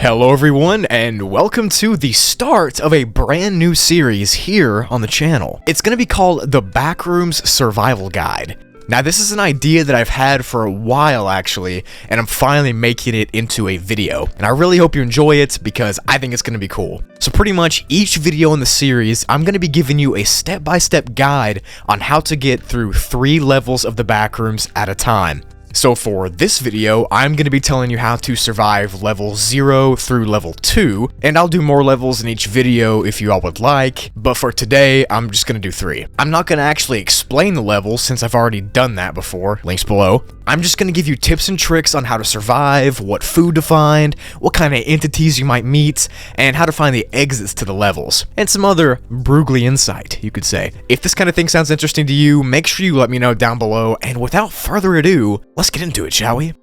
Hello everyone, and welcome to the start of a brand new series here on the channel. It's going to be called the Backrooms Survival Guide. Now this is an idea that I've had for a while actually, and I'm finally making it into a video. And I really hope you enjoy it because I think it's going to be cool. So pretty much each video in the series, I'm going to be giving you a step-by-step guide on how to get through 3 levels of the Backrooms at a time. So for this video, I'm going to be telling you how to survive level 0 through level 2, and I'll do more levels in each video if you all would like, but for today, I'm just going to do 3. I'm not going to actually explain the levels since I've already done that before, links below. I'm just going to give you tips and tricks on how to survive, what food to find, what kind of entities you might meet, and how to find the exits to the levels, and some other Broogli insight, you could say. If this kind of thing sounds interesting to you, make sure you let me know down below, and without further ado, let's get into it, shall we?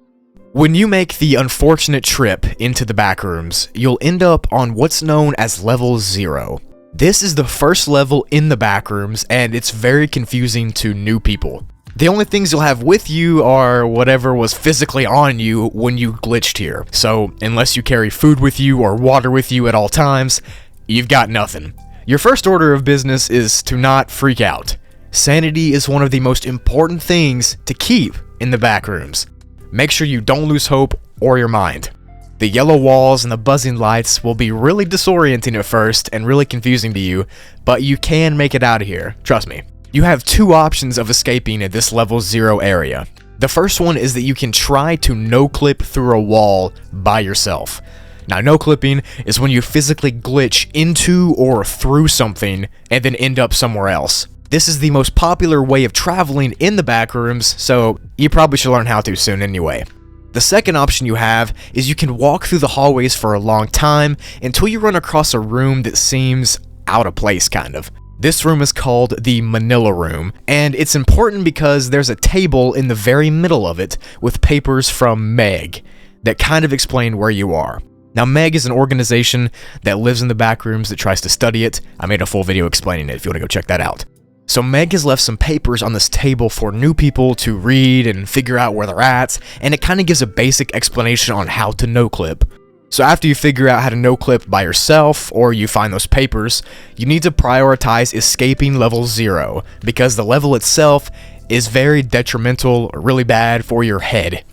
When you make the unfortunate trip into the Backrooms, you'll end up on what's known as level 0. This is the first level in the Backrooms, and it's very confusing to new people. The only things you'll have with you are whatever was physically on you when you glitched here. So, unless you carry food with you or water with you at all times, you've got nothing. Your first order of business is to not freak out. Sanity is one of the most important things to keep in the Backrooms. Make sure you don't lose hope or your mind. The yellow walls and the buzzing lights will be really disorienting at first and really confusing to you, but you can make it out of here, trust me. You have 2 options of escaping at this level 0 area. The first one is that you can try to no-clip through a wall by yourself. Now, no-clipping is when you physically glitch into or through something and then end up somewhere else. This is the most popular way of traveling in the Backrooms, so you probably should learn how to soon anyway. The second option you have is you can walk through the hallways for a long time until you run across a room that seems out of place, kind of. This room is called the Manila Room, and it's important because there's a table in the very middle of it with papers from Meg that kind of explain where you are. Now, Meg is an organization that lives in the Backrooms that tries to study it. I made a full video explaining it if you want to go check that out. So Meg has left some papers on this table for new people to read and figure out where they're at, and it kind of gives a basic explanation on how to no-clip. So after you figure out how to no-clip by yourself, or you find those papers, you need to prioritize escaping level 0, because the level itself is very detrimental or really bad for your head.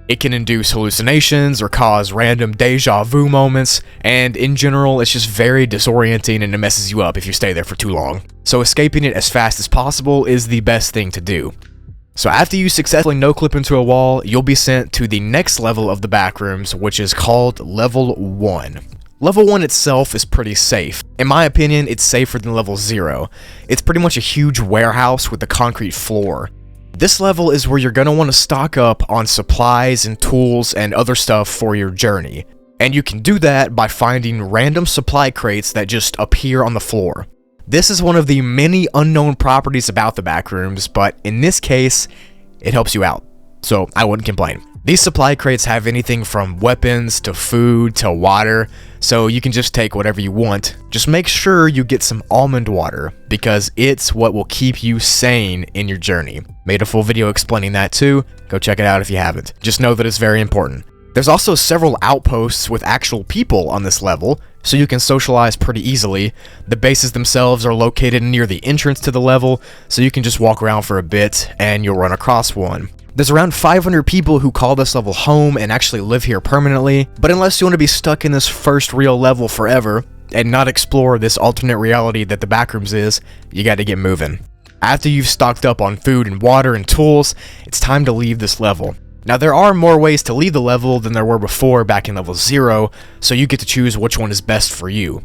It can induce hallucinations or cause random deja vu moments, and in general, it's just very disorienting and it messes you up if you stay there for too long. So escaping it as fast as possible is the best thing to do. So after you successfully no-clip into a wall, you'll be sent to the next level of the Backrooms, which is called level 1. Level 1 itself is pretty safe. In my opinion, it's safer than level 0. It's pretty much a huge warehouse with a concrete floor. This level is where you're going to want to stock up on supplies and tools and other stuff for your journey. And you can do that by finding random supply crates that just appear on the floor. This is one of the many unknown properties about the Backrooms, but in this case, it helps you out, so I wouldn't complain. These supply crates have anything from weapons to food to water, so you can just take whatever you want. Just make sure you get some almond water, because it's what will keep you sane in your journey. Made a full video explaining that too, go check it out if you haven't. Just know that it's very important. There's also several outposts with actual people on this level, so you can socialize pretty easily. The bases themselves are located near the entrance to the level, so you can just walk around for a bit and you'll run across one. There's around 500 people who call this level home and actually live here permanently, but unless you want to be stuck in this first real level forever and not explore this alternate reality that the Backrooms is, you gotta get moving. After you've stocked up on food and water and tools, it's time to leave this level. Now, there are more ways to leave the level than there were before back in level 0, so you get to choose which one is best for you.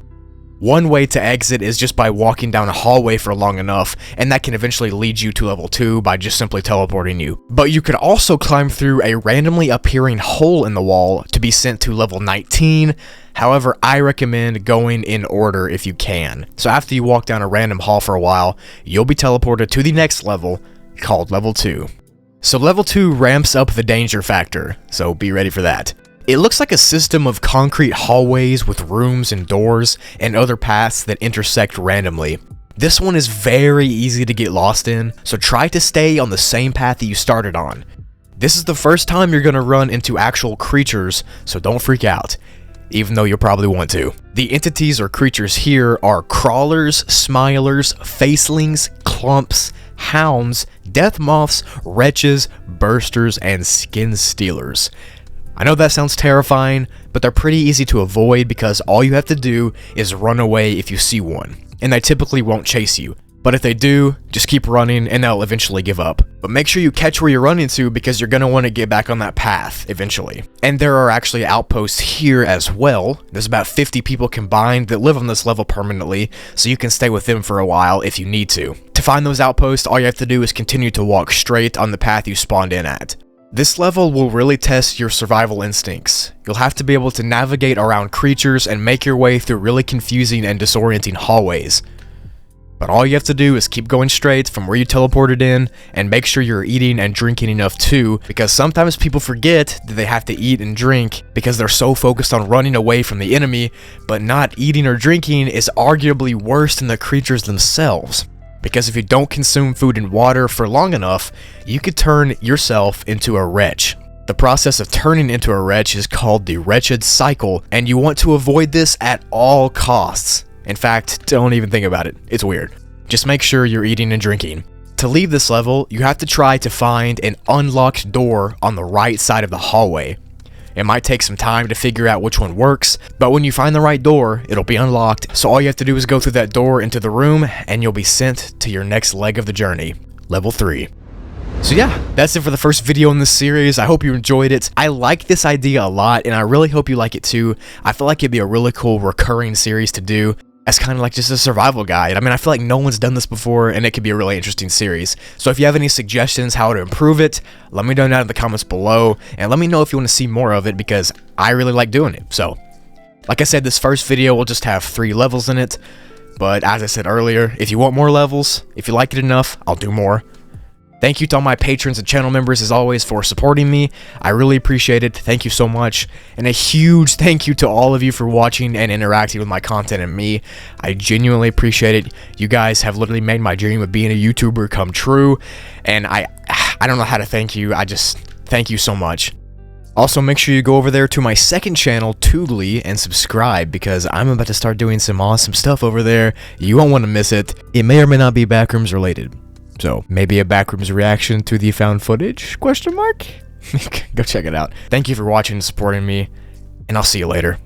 One way to exit is just by walking down a hallway for long enough, and that can eventually lead you to level 2 by just simply teleporting you. But you could also climb through a randomly appearing hole in the wall to be sent to level 19, however, I recommend going in order if you can. So after you walk down a random hall for a while, you'll be teleported to the next level, called level 2. So level 2 ramps up the danger factor, so be ready for that. It looks like a system of concrete hallways with rooms and doors and other paths that intersect randomly. This one is very easy to get lost in, so try to stay on the same path that you started on. This is the first time you're going to run into actual creatures, so don't freak out. even though you'll probably want to. The entities or creatures here are crawlers, smilers, facelings, clumps, hounds, death moths, wretches, bursters, and skin stealers. I know that sounds terrifying, but they're pretty easy to avoid because all you have to do is run away if you see one, and they typically won't chase you. But if they do, just keep running and they'll eventually give up. But make sure you catch where you're running to because you're going to want to get back on that path eventually. And there are actually outposts here as well. There's about 50 people combined that live on this level permanently, so you can stay with them for a while if you need to. To find those outposts, all you have to do is continue to walk straight on the path you spawned in at. This level will really test your survival instincts. You'll have to be able to navigate around creatures and make your way through really confusing and disorienting hallways. But all you have to do is keep going straight from where you teleported in, and make sure you're eating and drinking enough too, because sometimes people forget that they have to eat and drink because they're so focused on running away from the enemy, but not eating or drinking is arguably worse than the creatures themselves. Because if you don't consume food and water for long enough, you could turn yourself into a wretch. The process of turning into a wretch is called the wretched cycle, and you want to avoid this at all costs. In fact, don't even think about it. It's weird. Just make sure you're eating and drinking. To leave this level, you have to try to find an unlocked door on the right side of the hallway. It might take some time to figure out which one works, but when you find the right door, it'll be unlocked, so all you have to do is go through that door into the room, and you'll be sent to your next leg of the journey. Level 3. So yeah, that's it for the first video in this series. I hope you enjoyed it. I like this idea a lot, and I really hope you like it too. I feel like it'd be a really cool recurring series to do. As kind of like just a survival guide. I mean, I feel like no one's done this before, and it could be a really interesting series. So if you have any suggestions how to improve it, let me know down in the comments below, and let me know if you want to see more of it, because I really like doing it. So, like I said, this first video will just have 3 levels in it, but as I said earlier, if you want more levels, if you like it enough, I'll do more. Thank you to all my patrons and channel members, as always, for supporting me. I really appreciate it. Thank you so much. And a huge thank you to all of you for watching and interacting with my content and me. I genuinely appreciate it. You guys have literally made my dream of being a YouTuber come true. And I don't know how to thank you. I just thank you so much. Also, make sure you go over there to my second channel, Broogli, and subscribe, because I'm about to start doing some awesome stuff over there. You won't want to miss it. It may or may not be Backrooms related. So, maybe a Backrooms reaction to the found footage? Question mark? Go check it out. Thank you for watching and supporting me, and I'll see you later.